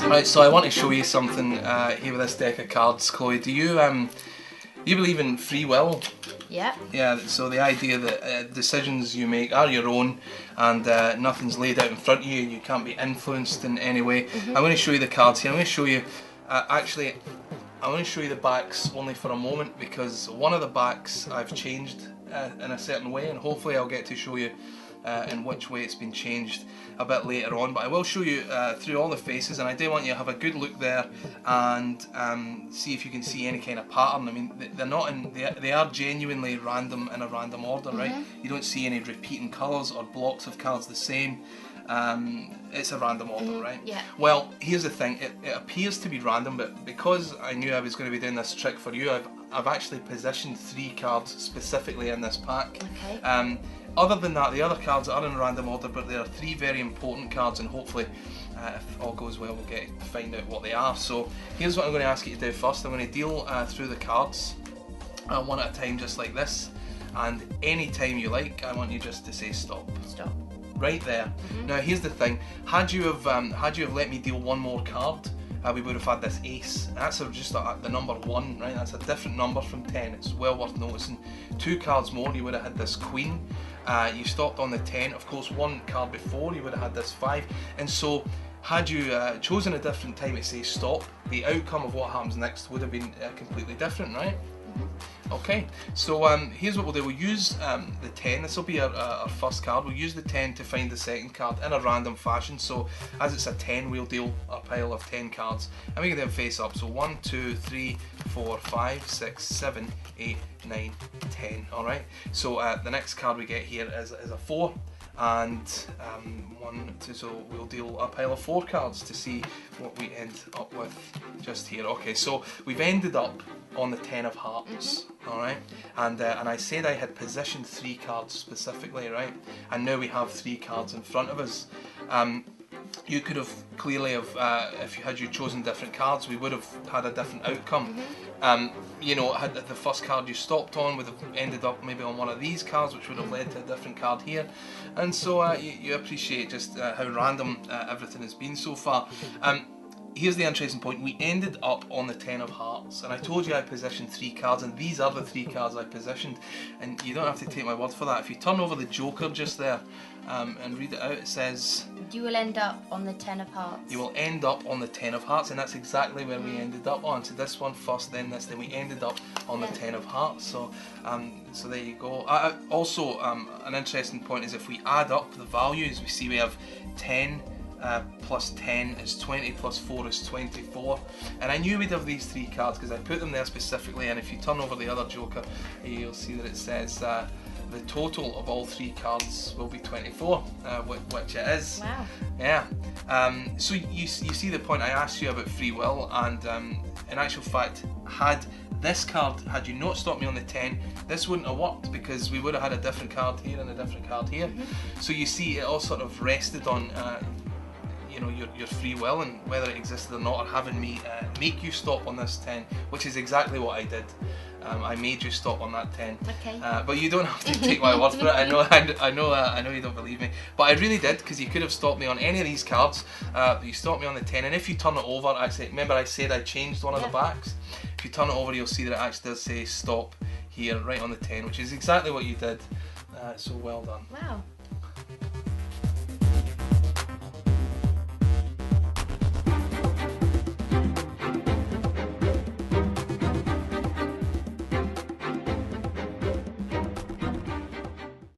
Right, so I want to show you something here with this deck of cards, Chloe. Do you believe in free will? Yeah. Yeah, so the idea that decisions you make are your own and nothing's laid out in front of you, you can't be influenced in any way. I'm going to show you the cards here. I'm going to show you, actually, I'm going to show you the backs only for a moment because one of the backs I've changed in a certain way, and hopefully I'll get to show you in which way it's been changed a bit later on, but I will show you through all the faces, and I do want you to have a good look there and see if you can see any kind of pattern. I mean, they're not in, they are genuinely random in a random order, right? You don't see any repeating colours or blocks of cards the same. It's a random order, right? Yeah. Well, here's the thing, it appears to be random, but because I knew I was going to be doing this trick for you, I've actually positioned 3 cards specifically in this pack. Okay. Other than that, the other cards are in random order, but there are 3 very important cards, and hopefully, if all goes well, we'll get to find out what they are. So here's what I'm going to ask you to do first. I'm going to deal through the cards one at a time, just like this, and any time you like, I want you just to say stop. Stop. Right there. Now here's the thing, had you have let me deal one more card, we would have had this ace. That's just the number 1, right? That's a different number from 10. It's well worth noticing. 2 cards more, you would have had this queen. You stopped on the 10. Of course, 1 card before, you would have had this 5. And so, had you chosen a different time to say stop, the outcome of what happens next would have been completely different, right? Okay, so here's what we'll do. We'll use the 10. This will be our first card. We'll use the 10 to find the second card in a random fashion. So as it's a 10, we'll deal a pile of 10 cards, and we can then face up. So 1, 2, 3, 4, 5, 6, 7, 8, 9, 10. All right. So the next card we get here is a 4. And 1, 2, so we'll deal a pile of 4 cards to see what we end up with just here. Okay, so we've ended up on the 10 of hearts, alright? And I said I had positioned 3 cards specifically, right? And now we have 3 cards in front of us. You could have clearly if you had chosen different cards, we would have had a different outcome. You know, had the first card you stopped on would have ended up maybe on one of these cards, which would have led to a different card here. And so you appreciate just how random everything has been so far. Here's the interesting point. We ended up on the 10 of hearts, and I told you I positioned 3 cards, and these are the 3 cards I positioned, and you don't have to take my word for that. If you turn over the Joker just there and read it out, it says you will end up on the 10 of hearts. You will end up on the 10 of hearts, and that's exactly where we ended up on. So this one first, then this, then we ended up on the 10 of hearts. So so there you go. Also, an interesting point is if we add up the values, we see we have 10 plus 10 is 20, plus 4 is 24, and I knew we'd have these 3 cards because I put them there specifically. And if you turn over the other Joker, you'll see that it says the total of all 3 cards will be 24, which it is. Wow. Yeah. So you see the point. I asked you about free will, and in actual fact, had you not stopped me on the 10, this wouldn't have worked because we would have had a different card here and a different card here. So you see, it all sort of rested on you know, your free will and whether it existed or not, or having me make you stop on this 10, which is exactly what I did. I made you stop on that 10. Okay. But you don't have to take my word for it. I know you don't believe me, but I really did, because you could have stopped me on any of these cards. You stopped me on the 10, and if you turn it over, actually, remember I said I changed one of the backs. If you turn it over, you'll see that it actually does say stop here, right on the 10, which is exactly what you did. So well done. Wow.